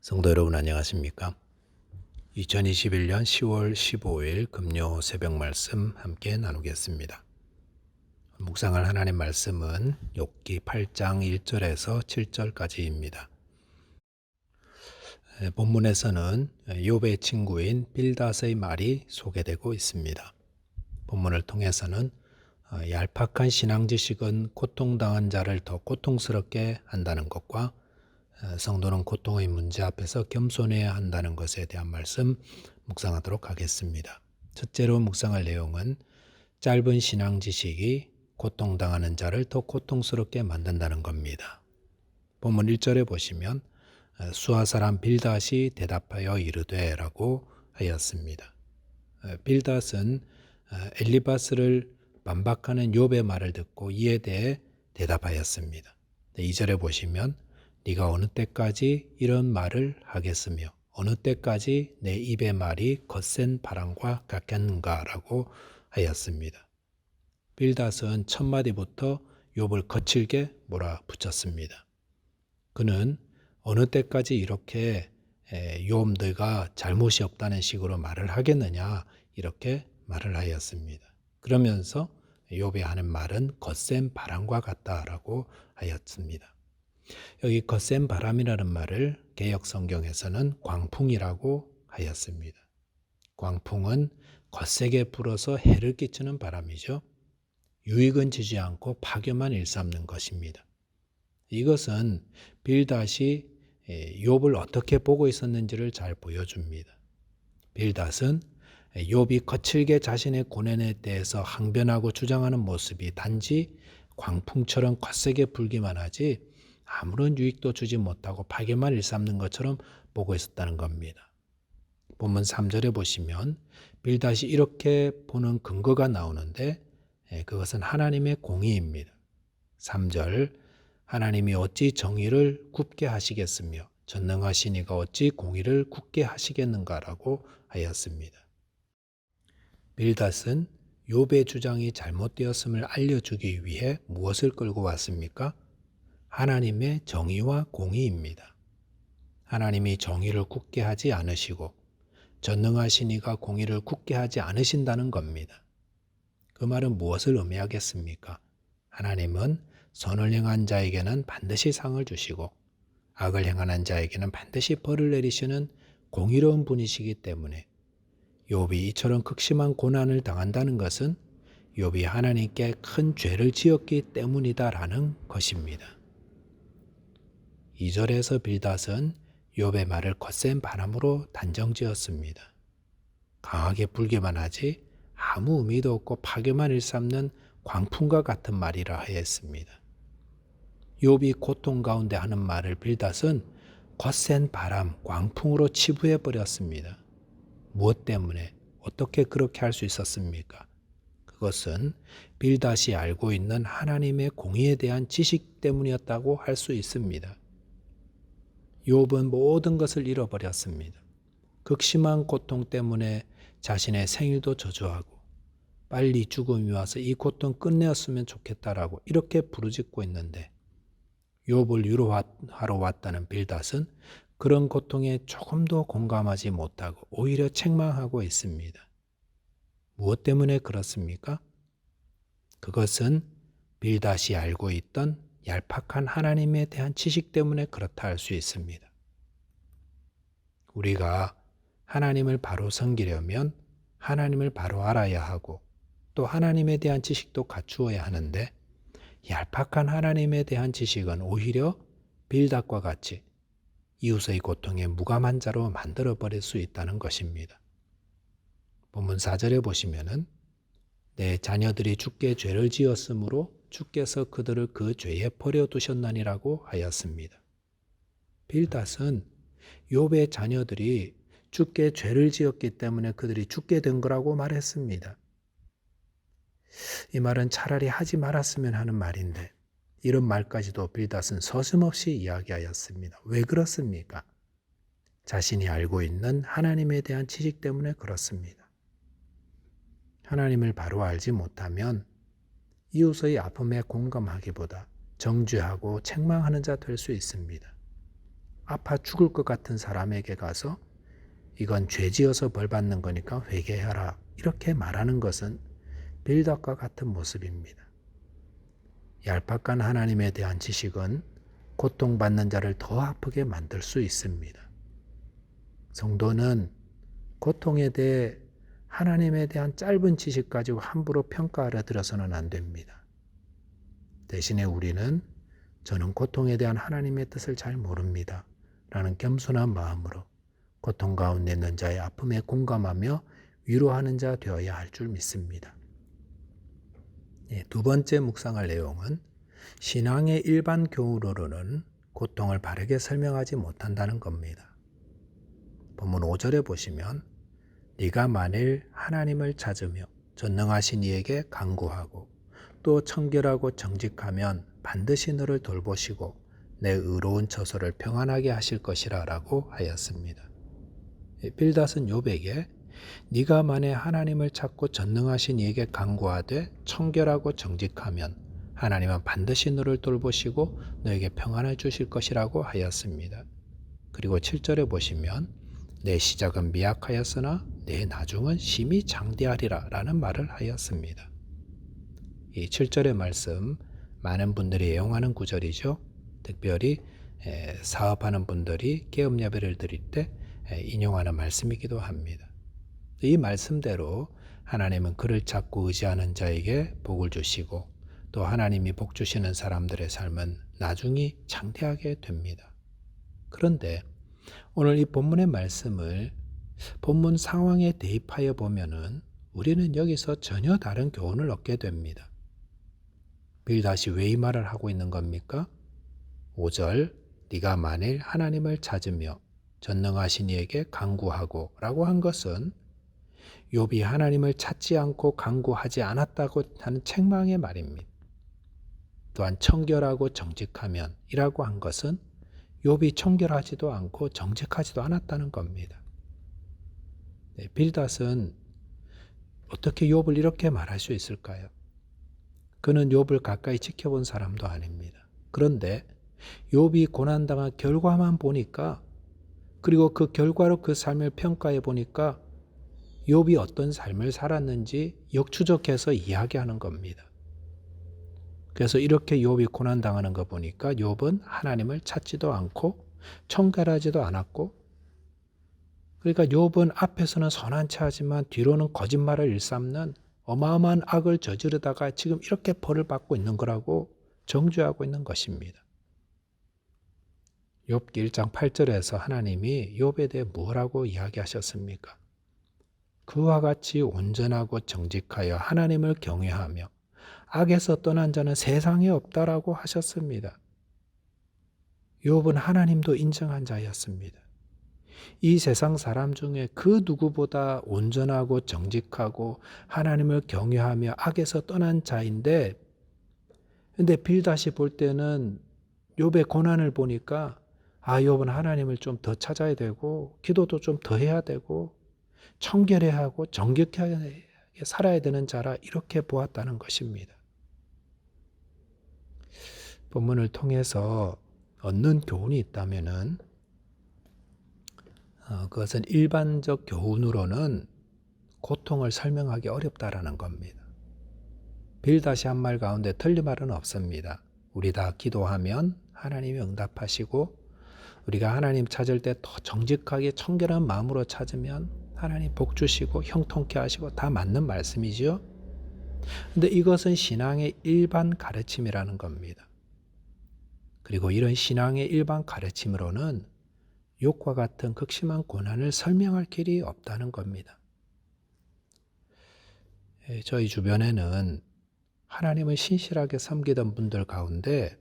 성도 여러분 안녕하십니까? 2021년 10월 15일 금요 새벽 말씀 함께 나누겠습니다. 묵상할 하나님 말씀은 욥기 8장 1절에서 7절까지입니다. 본문에서는 욥의 친구인 빌닷의 말이 소개되고 있습니다. 본문을 통해서는 얄팍한 신앙 지식은 고통당한 자를 더 고통스럽게 한다는 것과 성도는 고통의 문제 앞에서 겸손해야 한다는 것에 대한 말씀 묵상하도록 하겠습니다. 첫째로 묵상할 내용은 짧은 신앙 지식이 고통당하는 자를 더 고통스럽게 만든다는 겁니다. 본문 1절에 보시면 수아 사람 빌닷이 대답하여 이르되 라고 하였습니다. 빌닷은 엘리바스를 반박하는 욥의 말을 듣고 이에 대해 대답하였습니다. 2절에 보시면 네가 어느 때까지 이런 말을 하겠으며 어느 때까지 내 입의 말이 거센 바람과 같겠는가 라고 하였습니다. 빌닷은 첫 마디부터 욥을 거칠게 몰아붙였습니다. 그는 어느 때까지 이렇게 욥 너가 잘못이 없다는 식으로 말을 하겠느냐 이렇게 말을 하였습니다. 그러면서 욥이 하는 말은 거센 바람과 같다라고 하였습니다. 여기 거센 바람이라는 말을 개역 성경에서는 광풍이라고 하였습니다. 광풍은 거세게 불어서 해를 끼치는 바람이죠. 유익은 지지 않고 파괴만 일삼는 것입니다. 이것은 빌닷이 욥을 어떻게 보고 있었는지를 잘 보여줍니다. 빌닷은 욥이 거칠게 자신의 고난에 대해서 항변하고 주장하는 모습이 단지 광풍처럼 거세게 불기만 하지 아무런 유익도 주지 못하고 파괴만 일삼는 것처럼 보고 있었다는 겁니다. 본문 3절에 보시면 빌닷이 이렇게 보는 근거가 나오는데 그것은 하나님의 공의입니다. 3절 하나님이 어찌 정의를 굽게 하시겠으며 전능하신 이가 어찌 공의를 굳게 하시겠는가라고 하였습니다. 빌닷은 욥의 주장이 잘못되었음을 알려주기 위해 무엇을 끌고 왔습니까? 하나님의 정의와 공의입니다. 하나님이 정의를 굳게 하지 않으시고 전능하신 이가 공의를 굳게 하지 않으신다는 겁니다. 그 말은 무엇을 의미하겠습니까? 하나님은 선을 행한 자에게는 반드시 상을 주시고 악을 행한 자에게는 반드시 벌을 내리시는 공의로운 분이시기 때문에 욥이 이처럼 극심한 고난을 당한다는 것은 욥이 하나님께 큰 죄를 지었기 때문이다라는 것입니다. 2절에서 빌닷은 욥의 말을 거센 바람으로 단정지었습니다. 강하게 불기만 하지 아무 의미도 없고 파괴만 일삼는 광풍과 같은 말이라 하였습니다. 욥이 고통 가운데 하는 말을 빌닷은 거센 바람, 광풍으로 치부해 버렸습니다. 무엇 때문에 어떻게 그렇게 할 수 있었습니까? 그것은 빌닷이 알고 있는 하나님의 공의에 대한 지식 때문이었다고 할 수 있습니다. 욥은 모든 것을 잃어버렸습니다. 극심한 고통 때문에 자신의 생일도 저주하고 빨리 죽음이 와서 이 고통 끝내었으면 좋겠다라고 이렇게 부르짖고 있는데 욥을 위로하러 왔다는 빌닷은 그런 고통에 조금도 공감하지 못하고 오히려 책망하고 있습니다. 무엇 때문에 그렇습니까? 그것은 빌닷이 알고 있던 얄팍한 하나님에 대한 지식 때문에 그렇다 할 수 있습니다. 우리가 하나님을 바로 섬기려면 하나님을 바로 알아야 하고 또 하나님에 대한 지식도 갖추어야 하는데 얄팍한 하나님에 대한 지식은 오히려 빌닷과 같이 이웃의 고통에 무감한 자로 만들어버릴 수 있다는 것입니다. 본문 4절에 보시면은 내 자녀들이 주께 죄를 지었으므로 주께서 그들을 그 죄에 버려두셨나니라고 하였습니다. 빌닷은 욥의 자녀들이 주께 죄를 지었기 때문에 그들이 죽게 된 거라고 말했습니다. 이 말은 차라리 하지 말았으면 하는 말인데 이런 말까지도 빌닷은 서슴없이 이야기하였습니다. 왜 그렇습니까? 자신이 알고 있는 하나님에 대한 지식 때문에 그렇습니다. 하나님을 바로 알지 못하면 이웃의 아픔에 공감하기보다 정죄하고 책망하는 자 될 수 있습니다. 아파 죽을 것 같은 사람에게 가서 이건 죄지어서 벌 받는 거니까 회개하라 이렇게 말하는 것은 빌닷과 같은 모습입니다. 얄팍한 하나님에 대한 지식은 고통받는 자를 더 아프게 만들 수 있습니다. 성도는 고통에 대해 하나님에 대한 짧은 지식 가지고 함부로 평가하려 들어서는 안 됩니다. 대신에 우리는 저는 고통에 대한 하나님의 뜻을 잘 모릅니다 라는 겸손한 마음으로 고통 가운데 있는 자의 아픔에 공감하며 위로하는 자 되어야 할 줄 믿습니다. 두 번째 묵상할 내용은 신앙의 일반 교훈으로는 고통을 바르게 설명하지 못한다는 겁니다. 본문 5절에 보시면 네가 만일 하나님을 찾으며 전능하신 이에게 간구하고 또 청결하고 정직하면 반드시 너를 돌보시고 내 의로운 처소를 평안하게 하실 것이라 라고 하였습니다. 빌닷은 욥에게 네가 만일 하나님을 찾고 전능하신 이에게 간구하되 청결하고 정직하면 하나님은 반드시 너를 돌보시고 너에게 평안을 주실 것이라고 하였습니다. 그리고 7절에 보시면 내 시작은 미약하였으나 내 나중은 심히 장대하리라 라는 말을 하였습니다. 이 7절의 말씀 많은 분들이 애용하는 구절이죠. 특별히 사업하는 분들이 계엄 예배를 드릴 때 인용하는 말씀이기도 합니다. 이 말씀대로 하나님은 그를 찾고 의지하는 자에게 복을 주시고 또 하나님이 복 주시는 사람들의 삶은 나중이 장대하게 됩니다. 그런데 오늘 이 본문의 말씀을 본문 상황에 대입하여 보면은 우리는 여기서 전혀 다른 교훈을 얻게 됩니다. 빌닷이 왜 이 말을 하고 있는 겁니까? 5절 네가 만일 하나님을 찾으며 전능하신 이에게 간구하고 라고 한 것은 욥이 하나님을 찾지 않고 간구하지 않았다고 하는 책망의 말입니다. 또한 청결하고 정직하면 이라고 한 것은 욥이 청결하지도 않고 정직하지도 않았다는 겁니다. 빌닷은 어떻게 욥을 이렇게 말할 수 있을까요? 그는 욥을 가까이 지켜본 사람도 아닙니다. 그런데 욥이 고난당한 결과만 보니까 그리고 그 결과로 그 삶을 평가해 보니까 욥이 어떤 삶을 살았는지 역추적해서 이야기하는 겁니다. 그래서 이렇게 욥이 고난당하는 거 보니까 욥은 하나님을 찾지도 않고 청결하지도 않았고 그러니까 욥은 앞에서는 선한 체하지만 뒤로는 거짓말을 일삼는 어마어마한 악을 저지르다가 지금 이렇게 벌을 받고 있는 거라고 정죄하고 있는 것입니다. 욥기 1장 8절에서 하나님이 욥에 대해 뭐라고 이야기하셨습니까? 그와 같이 온전하고 정직하여 하나님을 경외하며 악에서 떠난 자는 세상에 없다라고 하셨습니다. 욥은 하나님도 인정한 자였습니다. 이 세상 사람 중에 그 누구보다 온전하고 정직하고 하나님을 경외하며 악에서 떠난 자인데 근데 빌닷이 볼 때는 욥의 고난을 보니까 욥은 하나님을 좀 더 찾아야 되고 기도도 좀 더 해야 되고 청결해야 하고 정직하게 살아야 되는 자라 이렇게 보았다는 것입니다. 본문을 통해서 얻는 교훈이 있다면은 그것은 일반적 교훈으로는 고통을 설명하기 어렵다라는 겁니다. 빌닷이 한 말 가운데 틀린 말은 없습니다. 우리 다 기도하면 하나님이 응답하시고 우리가 하나님 찾을 때 더 정직하게 청결한 마음으로 찾으면 하나님 복 주시고 형통케 하시고 다 맞는 말씀이죠. 근데 이것은 신앙의 일반 가르침이라는 겁니다. 그리고 이런 신앙의 일반 가르침으로는 욥과 같은 극심한 고난을 설명할 길이 없다는 겁니다. 저희 주변에는 하나님을 신실하게 섬기던 분들 가운데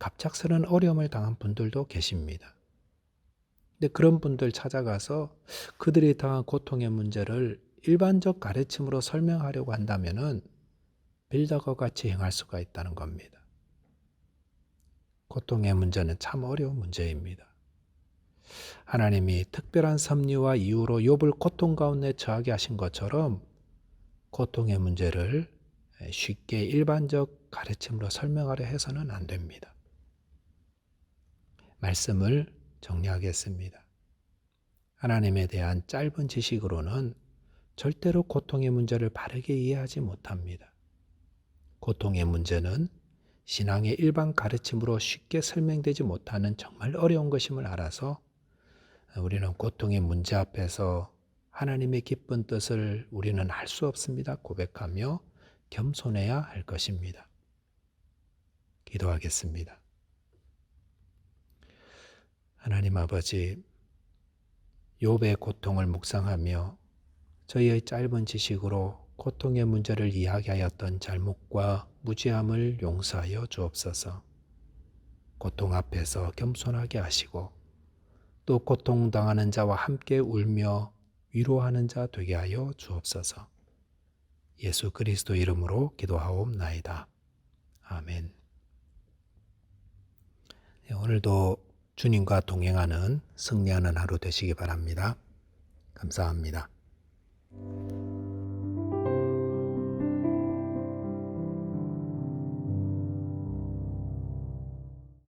갑작스런 어려움을 당한 분들도 계십니다. 근데 그런 분들 찾아가서 그들이 당한 고통의 문제를 일반적 가르침으로 설명하려고 한다면은 빌닷과 같이 행할 수가 있다는 겁니다. 고통의 문제는 참 어려운 문제입니다. 하나님이 특별한 섭리와 이유로 욥을 고통 가운데 처하게 하신 것처럼 고통의 문제를 쉽게 일반적 가르침으로 설명하려 해서는 안 됩니다. 말씀을 정리하겠습니다. 하나님에 대한 짧은 지식으로는 절대로 고통의 문제를 바르게 이해하지 못합니다. 고통의 문제는 신앙의 일반 가르침으로 쉽게 설명되지 못하는 정말 어려운 것임을 알아서 우리는 고통의 문제 앞에서 하나님의 기쁜 뜻을 우리는 알 수 없습니다. 고백하며 겸손해야 할 것입니다. 기도하겠습니다. 하나님 아버지, 욥의 고통을 묵상하며 저희의 짧은 지식으로 고통의 문제를 이야기하였던 잘못과 무지함을 용서하여 주옵소서. 고통 앞에서 겸손하게 하시고 또 고통당하는 자와 함께 울며 위로하는 자 되게 하여 주옵소서. 예수 그리스도 이름으로 기도하옵나이다. 아멘. 오늘도 주님과 동행하는 승리하는 하루 되시기 바랍니다. 감사합니다.